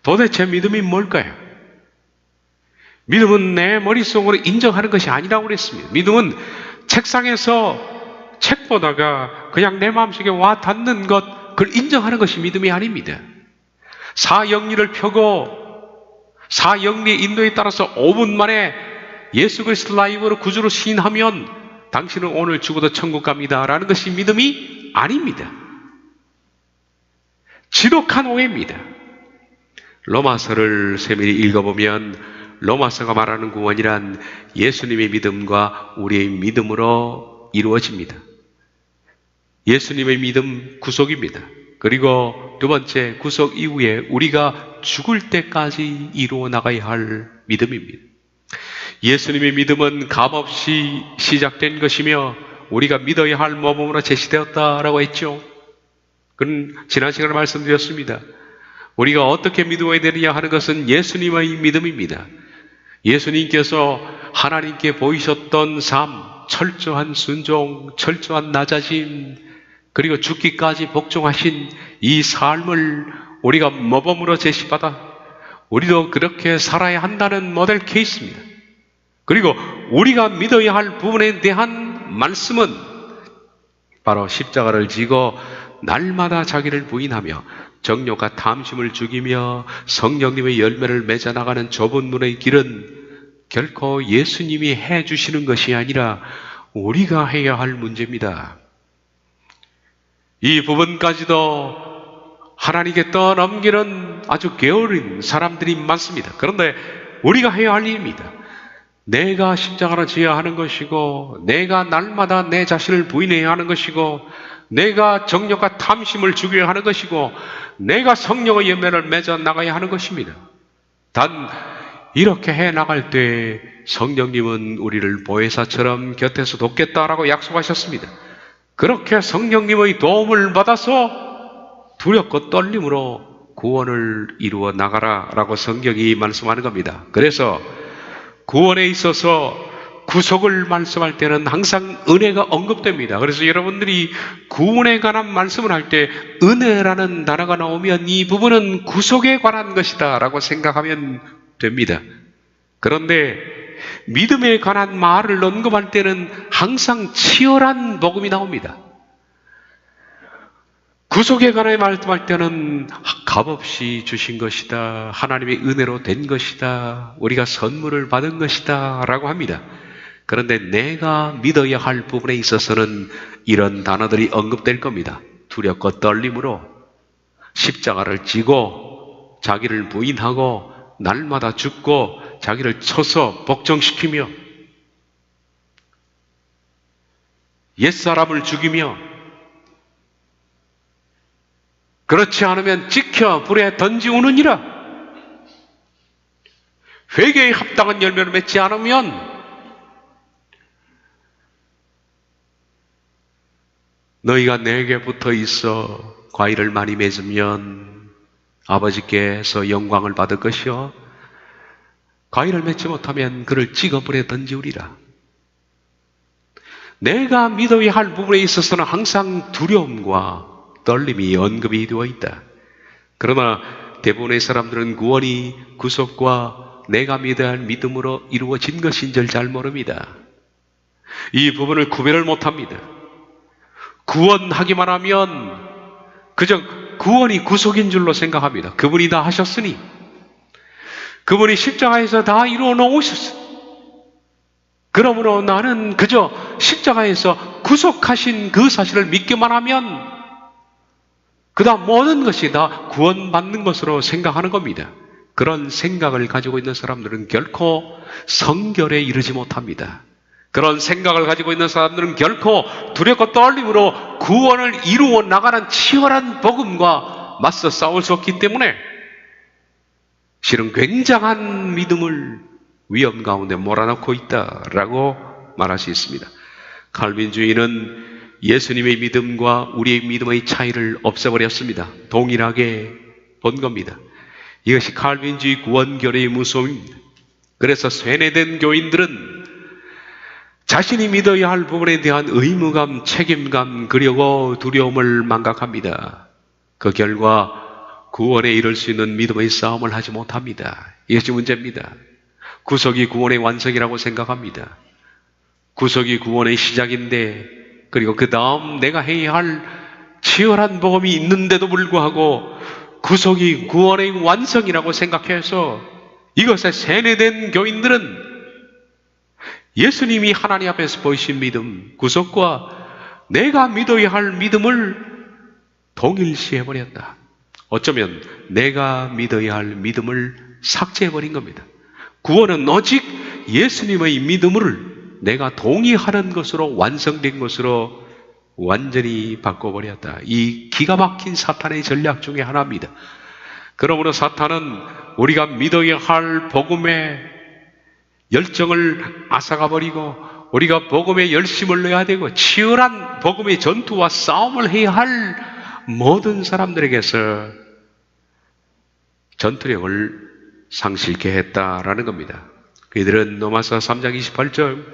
도대체 믿음이 뭘까요? 믿음은 내 머릿속으로 인정하는 것이 아니라고 그랬습니다. 믿음은 책상에서 책 보다가 그냥 내 마음속에 와 닿는 것, 그걸 인정하는 것이 믿음이 아닙니다. 사영리를 펴고 사영리의 인도에 따라서 5분 만에 예수 그리스도 라이브로 구주로 시인하면 당신은 오늘 죽어도 천국 갑니다 라는 것이 믿음이 아닙니다. 지독한 오해입니다. 로마서를 세밀히 읽어보면 로마서가 말하는 구원이란 예수님의 믿음과 우리의 믿음으로 이루어집니다. 예수님의 믿음 구속입니다. 그리고 두 번째, 구속 이후에 우리가 죽을 때까지 이루어 나가야 할 믿음입니다. 예수님의 믿음은 값없이 시작된 것이며 우리가 믿어야 할 모범으로 제시되었다라고 했죠. 그건 지난 시간에 말씀드렸습니다. 우리가 어떻게 믿어야 되느냐 하는 것은 예수님의 믿음입니다. 예수님께서 하나님께 보이셨던 삶, 철저한 순종, 철저한 낮아짐, 그리고 죽기까지 복종하신 이 삶을 우리가 모범으로 제시받아 우리도 그렇게 살아야 한다는 모델 케이스입니다. 그리고 우리가 믿어야 할 부분에 대한 말씀은 바로 십자가를 지고 날마다 자기를 부인하며 정욕과 탐심을 죽이며 성령님의 열매를 맺어 나가는 좁은 문의 길은 결코 예수님이 해주시는 것이 아니라 우리가 해야 할 문제입니다. 이 부분까지도 하나님께 떠넘기는 아주 게으른 사람들이 많습니다. 그런데 우리가 해야 할 일입니다. 내가 십자가를 지어야 하는 것이고, 내가 날마다 내 자신을 부인해야 하는 것이고, 내가 정욕과 탐심을 죽여야 하는 것이고, 내가 성령의 열매를 맺어 나가야 하는 것입니다. 단 이렇게 해 나갈 때 성령님은 우리를 보혜사처럼 곁에서 돕겠다라고 약속하셨습니다. 그렇게 성령님의 도움을 받아서 두렵고 떨림으로 구원을 이루어 나가라라고 성경이 말씀하는 겁니다. 그래서 구원에 있어서 구속을 말씀할 때는 항상 은혜가 언급됩니다. 그래서 여러분들이 구원에 관한 말씀을 할 때 은혜라는 단어가 나오면 이 부분은 구속에 관한 것이다 라고 생각하면 됩니다. 그런데 믿음에 관한 말을 언급할 때는 항상 치열한 복음이 나옵니다. 구속에 관해 말씀할 때는 값없이 주신 것이다, 하나님의 은혜로 된 것이다, 우리가 선물을 받은 것이다 라고 합니다. 그런데 내가 믿어야 할 부분에 있어서는 이런 단어들이 언급될 겁니다. 두렵고 떨림으로 십자가를 지고 자기를 부인하고 날마다 죽고 자기를 쳐서 복종시키며 옛사람을 죽이며 그렇지 않으면 지켜 불에 던지우느니라. 회개에 합당한 열매를 맺지 않으면 너희가 내게 붙어 있어 과일을 많이 맺으면 아버지께서 영광을 받을 것이요 과일을 맺지 못하면 그를 찍어 불에 던지우리라. 내가 믿어야 할 부분에 있어서는 항상 두려움과 떨림이 언급이 되어 있다. 그러나 대부분의 사람들은 구원이 구속과 내가 믿어야 할 믿음으로 이루어진 것인 줄 잘 모릅니다. 이 부분을 구별을 못합니다. 구원하기만 하면 그저 구원이 구속인 줄로 생각합니다. 그분이 다 하셨으니, 그분이 십자가에서 다 이루어 놓으셨으니, 그러므로 나는 그저 십자가에서 구속하신 그 사실을 믿기만 하면 그 다음 모든 것이 다 구원받는 것으로 생각하는 겁니다. 그런 생각을 가지고 있는 사람들은 결코 성결에 이르지 못합니다. 그런 생각을 가지고 있는 사람들은 결코 두렵고 떨림으로 구원을 이루어 나가는 치열한 복음과 맞서 싸울 수 없기 때문에 실은 굉장한 믿음을 위험 가운데 몰아넣고 있다라고 말할 수 있습니다. 칼빈주의는 예수님의 믿음과 우리의 믿음의 차이를 없애버렸습니다. 동일하게 본 겁니다. 이것이 칼빈주의 구원교리의 무서움입니다. 그래서 쇠뇌된 교인들은 자신이 믿어야 할 부분에 대한 의무감, 책임감, 그리고 두려움을 망각합니다. 그 결과 구원에 이를 수 있는 믿음의 싸움을 하지 못합니다. 이것이 문제입니다. 구속이 구원의 완성이라고 생각합니다. 구속이 구원의 시작인데, 그리고 그 다음 내가 해야 할 치열한 복음이 있는데도 불구하고 구속이 구원의 완성이라고 생각해서 이것에 세뇌된 교인들은 예수님이 하나님 앞에서 보이신 믿음, 구속과 내가 믿어야 할 믿음을 동일시해버렸다. 어쩌면 내가 믿어야 할 믿음을 삭제해버린 겁니다. 구원은 오직 예수님의 믿음을 내가 동의하는 것으로 완성된 것으로 완전히 바꿔버렸다. 이 기가 막힌 사탄의 전략 중에 하나입니다. 그러므로 사탄은 우리가 믿어야 할 복음의 열정을 앗아가버리고 우리가 복음에 열심을 내야 되고 치열한 복음의 전투와 싸움을 해야 할 모든 사람들에게서 전투력을 상실케 했다라는 겁니다. 그들은 로마서 3장 28절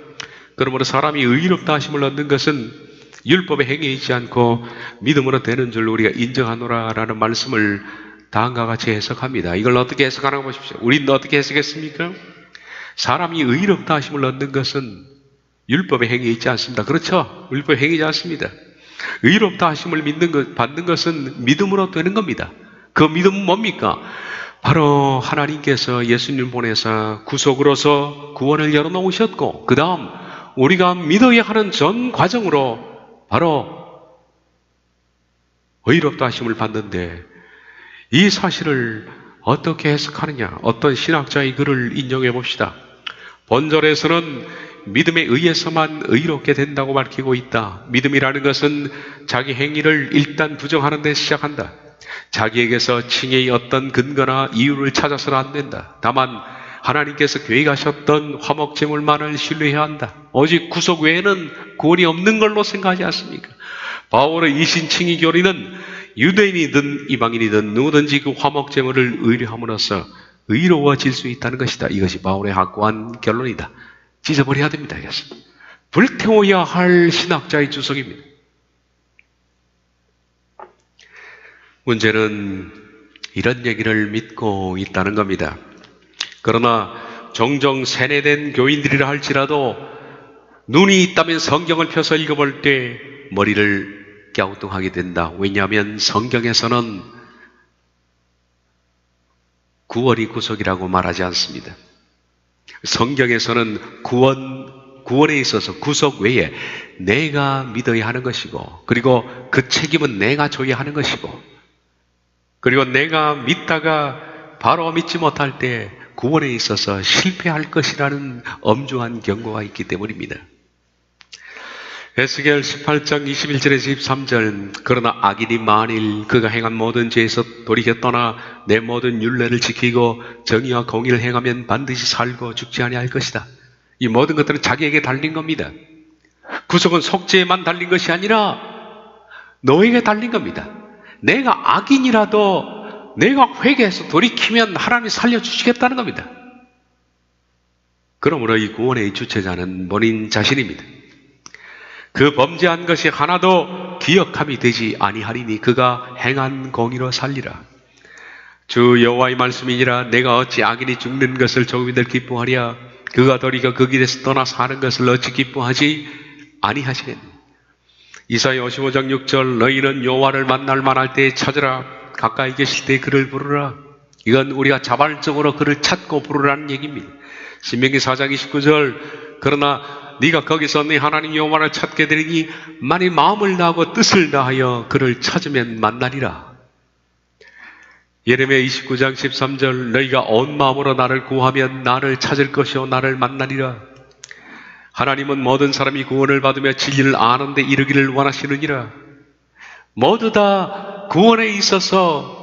그러므로 사람이 의롭다 하심을 얻는 것은 율법의 행위에 있지 않고 믿음으로 되는 줄 우리가 인정하노라라는 말씀을 다음과 같이 해석합니다. 이걸 어떻게 해석하나 보십시오. 우리는 어떻게 해석했습니까? 사람이 의롭다 하심을 얻는 것은 율법의 행위에 있지 않습니다. 그렇죠? 율법의 행위지 않습니다. 의롭다 하심을 받는 것은 믿음으로 되는 겁니다. 그 믿음은 뭡니까? 바로 하나님께서 예수님 보내사 구속으로서 구원을 열어놓으셨고 그 다음 우리가 믿어야 하는 전 과정으로 바로 의롭다 하심을 받는데 이 사실을 어떻게 해석하느냐? 어떤 신학자의 글을 인용해 봅시다. 본절에서는 믿음에 의해서만 의롭게 된다고 밝히고 있다. 믿음이라는 것은 자기 행위를 일단 부정하는 데 시작한다. 자기에게서 칭의의 어떤 근거나 이유를 찾아서는 안 된다. 다만 하나님께서 계획하셨던 화목제물만을 신뢰해야 한다. 오직 구속 외에는 구원이 없는 걸로 생각하지 않습니까? 바울의 이신칭의 교리는 유대인이든 이방인이든 누구든지 그 화목제물을 의뢰함으로써 의로워질 수 있다는 것이다. 이것이 바울의 확고한 결론이다. 찢어버려야 됩니다. 이것은 불태워야 할 신학자의 주석입니다. 문제는 이런 얘기를 믿고 있다는 겁니다. 그러나 종종 세뇌된 교인들이라 할지라도 눈이 있다면 성경을 펴서 읽어볼 때 머리를 갸우뚱하게 된다. 왜냐하면 성경에서는 구원이 구속이라고 말하지 않습니다. 성경에서는 구원에 있어서 구속 외에 내가 믿어야 하는 것이고 그리고 그 책임은 내가 져야 하는 것이고 그리고 내가 믿다가 바로 믿지 못할 때 구원에 있어서 실패할 것이라는 엄중한 경고가 있기 때문입니다. 에스겔 18장 21절에서 23절 그러나 악인이 만일 그가 행한 모든 죄에서 돌이켜 떠나 내 모든 율례를 지키고 정의와 공의를 행하면 반드시 살고 죽지 아니할 것이다. 이 모든 것들은 자기에게 달린 겁니다. 구속은 속죄에만 달린 것이 아니라 너에게 달린 겁니다. 내가 악인이라도 내가 회개해서 돌이키면 하나님이 살려주시겠다는 겁니다. 그러므로 이 구원의 주체자는 본인 자신입니다. 그 범죄한 것이 하나도 기억함이 되지 아니하리니 그가 행한 공의로 살리라. 주 여호와의 말씀이니라. 내가 어찌 악인이 죽는 것을 조금이들 기뻐하랴. 그가 도리어 그 길에서 떠나 사는 것을 어찌 기뻐하지 아니하시겠니. 이사야 55장 6절 너희는 여호와를 만날 만할 때에 찾으라. 가까이 계실 때 그를 부르라. 이건 우리가 자발적으로 그를 찾고 부르라는 얘기입니다. 신명기 4장 29절 그러나 네가 거기서 네 하나님 여호와를 찾게 되리니 만일 마음을 다하고 뜻을 다하여 그를 찾으면 만나리라. 예레미야 29장 13절 너희가 온 마음으로 나를 구하면 나를 찾을 것이요 나를 만나리라. 하나님은 모든 사람이 구원을 받으며 진리를 아는 데 이르기를 원하시느니라. 모두 다 구원에 있어서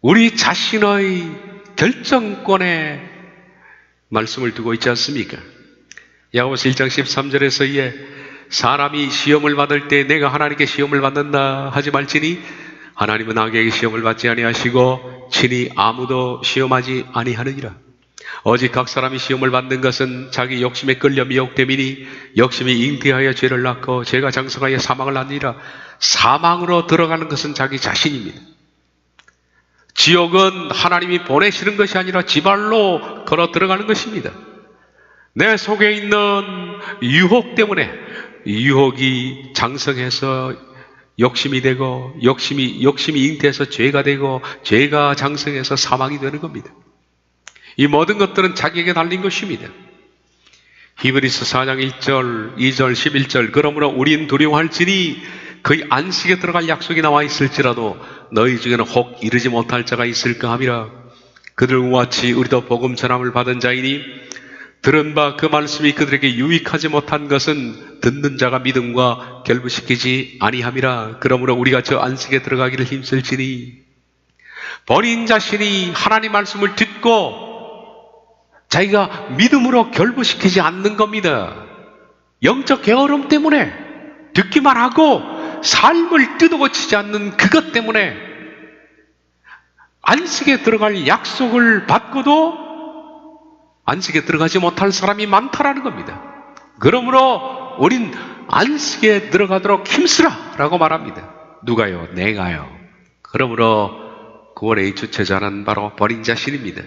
우리 자신의 결정권에 말씀을 두고 있지 않습니까? 야고보서 1장 13절에서 사람이 시험을 받을 때 내가 하나님께 시험을 받는다 하지 말지니 하나님은 악에게 시험을 받지 아니하시고 친히 아무도 시험하지 아니하느니라. 오직 각 사람이 시험을 받는 것은 자기 욕심에 끌려 미혹됨이니 욕심이 잉태하여 죄를 낳고 죄가 장성하여 사망을 낳느니라. 사망으로 들어가는 것은 자기 자신입니다. 지옥은 하나님이 보내시는 것이 아니라 지발로 걸어 들어가는 것입니다. 내 속에 있는 유혹 때문에 유혹이 장성해서 욕심이 되고 욕심이 잉태해서 죄가 되고 죄가 장성해서 사망이 되는 겁니다. 이 모든 것들은 자기에게 달린 것입니다. 히브리서 4장 1절, 2절, 11절 그러므로 우린 두려워할지니 그의 안식에 들어갈 약속이 나와 있을지라도 너희 중에는 혹 이르지 못할 자가 있을까 함이라. 그들과 같이 우리도 복음 전함을 받은 자이니 들은 바 그 말씀이 그들에게 유익하지 못한 것은 듣는 자가 믿음과 결부시키지 아니함이라. 그러므로 우리가 저 안식에 들어가기를 힘쓸지니 버린 자신이 하나님 말씀을 듣고 자기가 믿음으로 결부시키지 않는 겁니다. 영적 게으름 때문에 듣기만 하고 삶을 뜯어고치지 않는 그것 때문에 안식에 들어갈 약속을 받고도 안식에 들어가지 못할 사람이 많다라는 겁니다. 그러므로 우린 안식에 들어가도록 힘쓰라 라고 말합니다. 누가요? 내가요. 그러므로 구원의 주체자는 바로 버린 자신입니다.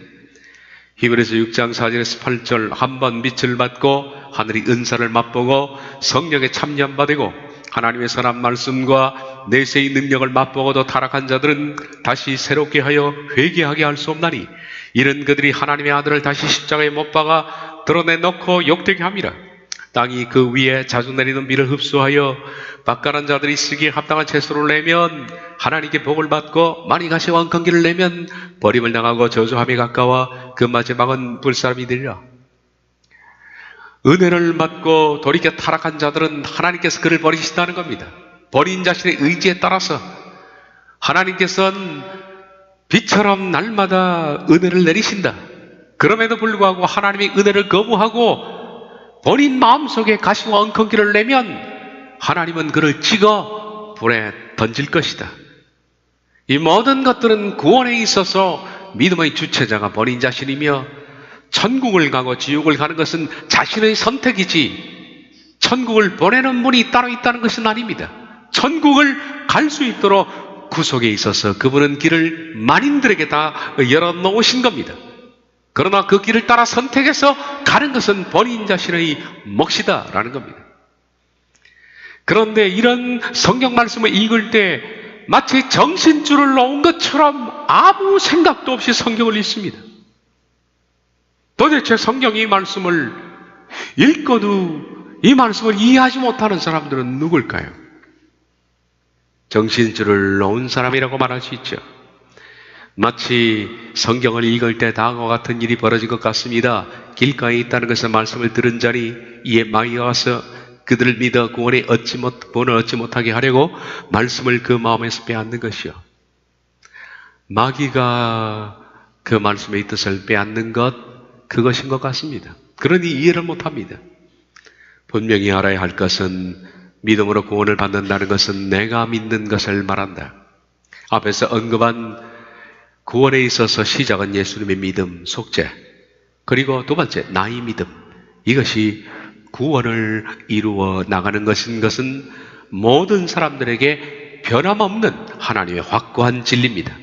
히브리서 6장 4절에서 8절 한번 빛을 받고 하늘이 은사를 맛보고 성령에 참여받고 하나님의 선한 말씀과 내세의 능력을 맛보고도 타락한 자들은 다시 새롭게 하여 회개하게 할 수 없나니 이런 그들이 하나님의 아들을 다시 십자가에 못 박아 드러내놓고 욕되게 함이라. 땅이 그 위에 자주 내리는 비를 흡수하여 박가난 자들이 쓰기에 합당한 채소를 내면 하나님께 복을 받고 많이 가시 원컨기를 내면 버림을 당하고 저주함에 가까워 그 마지막은 불사람이 되리라. 은혜를 받고 돌이켜 타락한 자들은 하나님께서 그를 버리신다는 겁니다. 버린 자신의 의지에 따라서 하나님께서는 비처럼 날마다 은혜를 내리신다. 그럼에도 불구하고 하나님의 은혜를 거부하고 버린 마음속에 가시와 엉겅기를 내면 하나님은 그를 찍어 불에 던질 것이다. 이 모든 것들은 구원에 있어서 믿음의 주체자가 버린 자신이며 천국을 가고 지옥을 가는 것은 자신의 선택이지 천국을 보내는 분이 따로 있다는 것은 아닙니다. 천국을 갈 수 있도록 구속에 있어서 그분은 길을 만인들에게 다 열어놓으신 겁니다. 그러나 그 길을 따라 선택해서 가는 것은 본인 자신의 몫이다라는 겁니다. 그런데 이런 성경 말씀을 읽을 때 마치 정신줄을 놓은 것처럼 아무 생각도 없이 성경을 읽습니다. 도대체 성경 이 말씀을 읽고도 이 말씀을 이해하지 못하는 사람들은 누굴까요? 정신줄을 놓은 사람이라고 말할 수 있죠. 마치 성경을 읽을 때 다음과 같은 일이 벌어진 것 같습니다. 길가에 있다는 것은 말씀을 들은 자니 이에 마귀가 와서 그들을 믿어 구원을 얻지 못하게 하려고 말씀을 그 마음에서 빼앗는 것이요. 마귀가 그 말씀의 뜻을 빼앗는 것, 그것인 것 같습니다. 그러니 이해를 못합니다. 분명히 알아야 할 것은 믿음으로 구원을 받는다는 것은 내가 믿는 것을 말한다. 앞에서 언급한 구원에 있어서 시작은 예수님의 믿음, 속죄, 그리고 두 번째 나의 믿음, 이것이 구원을 이루어 나가는 것은 모든 사람들에게 변함없는 하나님의 확고한 진리입니다.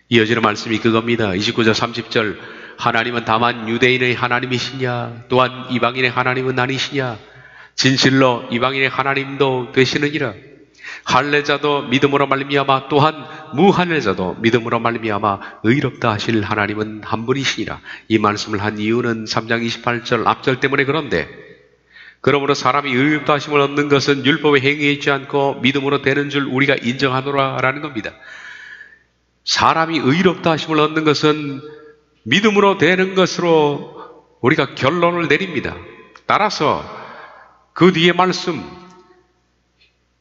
이어지는 말씀이 그겁니다. 29절 30절 하나님은 다만 유대인의 하나님이시냐 또한 이방인의 하나님은 아니시냐 진실로 이방인의 하나님도 되시느니라. 할례자도 믿음으로 말미암아 또한 무할례자도 믿음으로 말미암아 의롭다 하실 하나님은 한 분이시니라. 이 말씀을 한 이유는 3장 28절 앞절 때문에 그런데 그러므로 사람이 의롭다 하심을 얻는 것은 율법의 행위에 있지 않고 믿음으로 되는 줄 우리가 인정하노라라는 겁니다. 사람이 의롭다 하심을 얻는 것은 믿음으로 되는 것으로 우리가 결론을 내립니다. 따라서 그 뒤에 말씀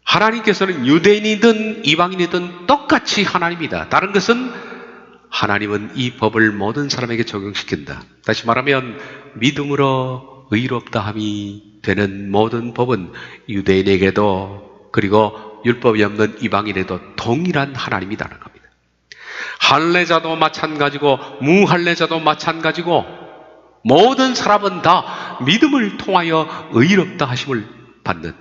하나님께서는 유대인이든 이방인이든 똑같이 하나님이다. 다른 것은 하나님은 이 법을 모든 사람에게 적용시킨다. 다시 말하면 믿음으로 의롭다함이 되는 모든 법은 유대인에게도 그리고 율법이 없는 이방인에도 동일한 하나님이라는 겁니다. 할례자도 마찬가지고 무할례자도 마찬가지고 모든 사람은 다 믿음을 통하여 의롭다 하심을 받는,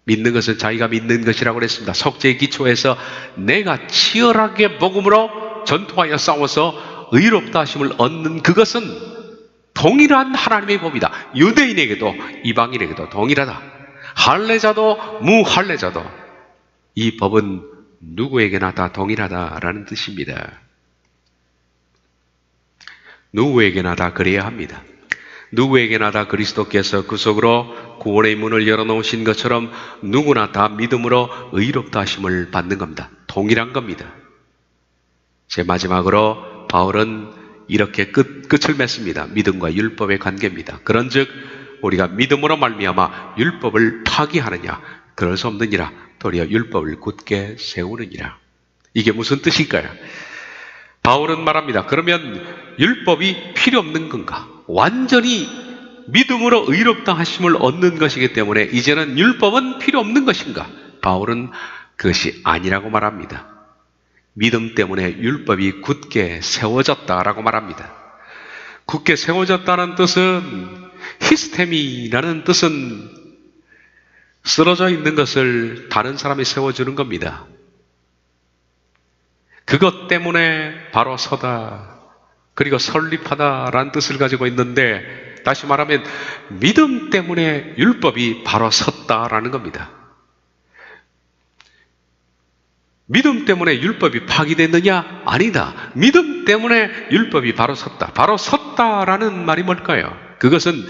믿는 것은 자기가 믿는 것이라고 그랬습니다. 속죄의 기초에서 내가 치열하게 복음으로 전투하여 싸워서 의롭다 하심을 얻는 그것은 동일한 하나님의 법이다. 유대인에게도 이방인에게도 동일하다. 할례자도 무할례자도 이 법은 누구에게나 다 동일하다라는 뜻입니다. 누구에게나 다 그래야 합니다. 누구에게나 다 그리스도께서 구속으로 구원의 문을 열어놓으신 것처럼 누구나 다 믿음으로 의롭다 하심을 받는 겁니다. 동일한 겁니다. 제 마지막으로 바울은 이렇게 끝을 맺습니다. 믿음과 율법의 관계입니다. 그런즉 우리가 믿음으로 말미암아 율법을 파기하느냐? 그럴 수 없느니라. 도리어 율법을 굳게 세우느니라. 이게 무슨 뜻일까요? 바울은 말합니다. 그러면 율법이 필요 없는 건가? 완전히 믿음으로 의롭다 하심을 얻는 것이기 때문에 이제는 율법은 필요 없는 것인가? 바울은 그것이 아니라고 말합니다. 믿음 때문에 율법이 굳게 세워졌다라고 말합니다. 굳게 세워졌다는 뜻은 히스테미라는 뜻은 쓰러져 있는 것을 다른 사람이 세워주는 겁니다. 그것 때문에 바로 서다, 그리고 설립하다라는 뜻을 가지고 있는데, 다시 말하면 믿음 때문에 율법이 바로 섰다라는 겁니다. 믿음 때문에 율법이 파기됐느냐? 아니다. 믿음 때문에 율법이 바로 섰다. 바로 섰다라는 말이 뭘까요? 그것은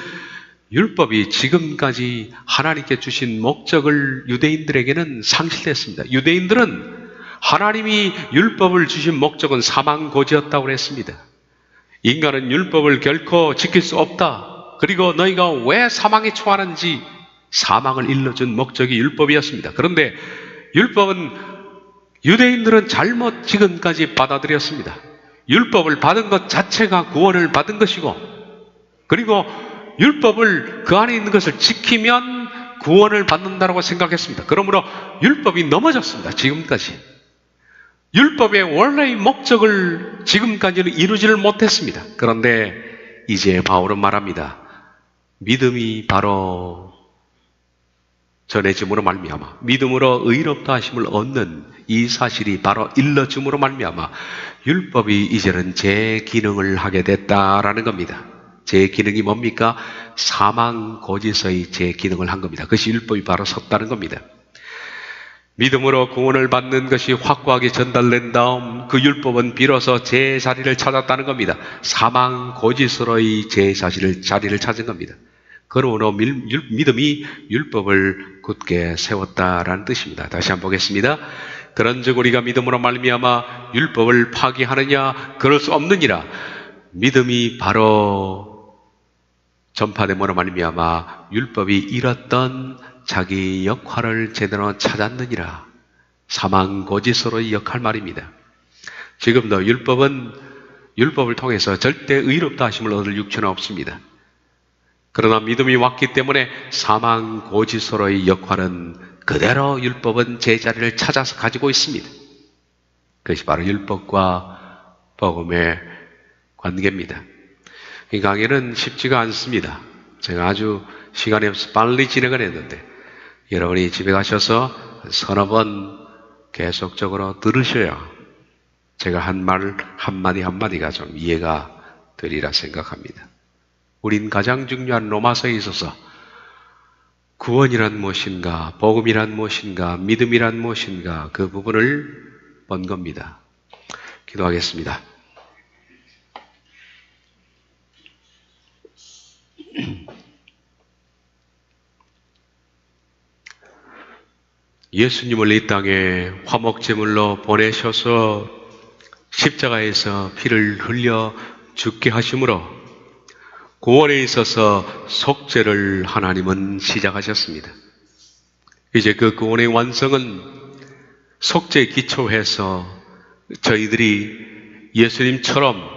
율법이 지금까지 하나님께 주신 목적을 유대인들에게는 상실했습니다. 유대인들은 하나님이 율법을 주신 목적은 사망고지였다고 그랬습니다. 인간은 율법을 결코 지킬 수 없다. 그리고 너희가 왜 사망에 처하는지 사망을 일러준 목적이 율법이었습니다. 그런데 율법은 유대인들은 잘못 지금까지 받아들였습니다. 율법을 받은 것 자체가 구원을 받은 것이고, 그리고 율법을 그 안에 있는 것을 지키면 구원을 받는다고 생각했습니다. 그러므로 율법이 넘어졌습니다. 지금까지. 율법의 원래의 목적을 지금까지는 이루지를 못했습니다. 그런데 이제 바울은 말합니다. 믿음이 바로 전해짐으로 말미암아 믿음으로 의롭다 하심을 얻는 이 사실이 바로 일러짐으로 말미암아 율법이 이제는 제 기능을 하게 됐다라는 겁니다. 제 기능이 뭡니까? 사망 고지서의 제 기능을 한 겁니다. 그것이 율법이 바로 섰다는 겁니다. 믿음으로 구원을 받는 것이 확고하게 전달된 다음 그 율법은 비로소 제 자리를 찾았다는 겁니다. 사망 고지서로의 제 자리를 찾은 겁니다. 그러므로 믿음이 율법을 굳게 세웠다라는 뜻입니다. 다시 한번 보겠습니다. 그런즉 우리가 믿음으로 말미암아 율법을 파기하느냐? 그럴 수 없느니라. 믿음이 바로 전파됨으로 말미암아 율법이 잃었던 자기 역할을 제대로 찾았느니라. 사망고지서로의 역할 말입니다. 지금도 율법을 통해서 절대 의롭다 하심을 얻을 육체는 없습니다. 그러나 믿음이 왔기 때문에 사망고지서로의 역할은 그대로 율법은 제자리를 찾아서 가지고 있습니다. 그것이 바로 율법과 복음의 관계입니다. 이 강의는 쉽지가 않습니다. 제가 아주 시간이 없어서 빨리 진행을 했는데 여러분이 집에 가셔서 서너 번 계속적으로 들으셔야 제가 한 말 한마디가 좀 이해가 되리라 생각합니다. 우린 가장 중요한 로마서에 있어서 구원이란 무엇인가, 복음이란 무엇인가, 믿음이란 무엇인가 그 부분을 본 겁니다. 기도하겠습니다. 예수님을 이 땅에 화목제물로 보내셔서 십자가에서 피를 흘려 죽게 하심으로 구원에 있어서 속죄를 하나님은 시작하셨습니다. 이제 그 구원의 완성은 속죄에 기초해서 저희들이 예수님처럼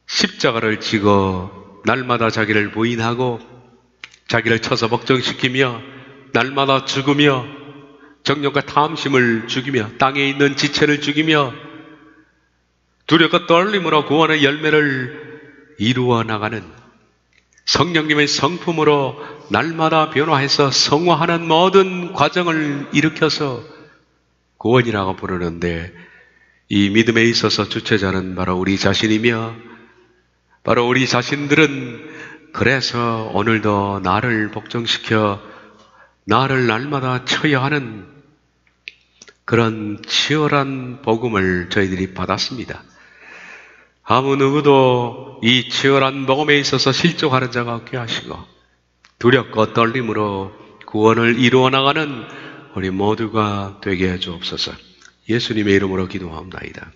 십자가를 지고 날마다 자기를 부인하고 자기를 쳐서 복종시키며 날마다 죽으며 정욕과 탐심을 죽이며 땅에 있는 지체를 죽이며 두렵고 떨림으로 구원의 열매를 이루어 나가는 성령님의 성품으로 날마다 변화해서 성화하는 모든 과정을 일으켜서 구원이라고 부르는데, 이 믿음에 있어서 주체자는 바로 우리 자신이며 바로 우리 자신들은 그래서 오늘도 나를 복종시켜 나를 날마다 쳐야 하는 그런 치열한 복음을 저희들이 받았습니다. 아무 누구도 이 치열한 복음에 있어서 실족하는 자가 없게 하시고 두렵고 떨림으로 구원을 이루어 나가는 우리 모두가 되게 해 주옵소서. 예수님의 이름으로 기도하옵나이다.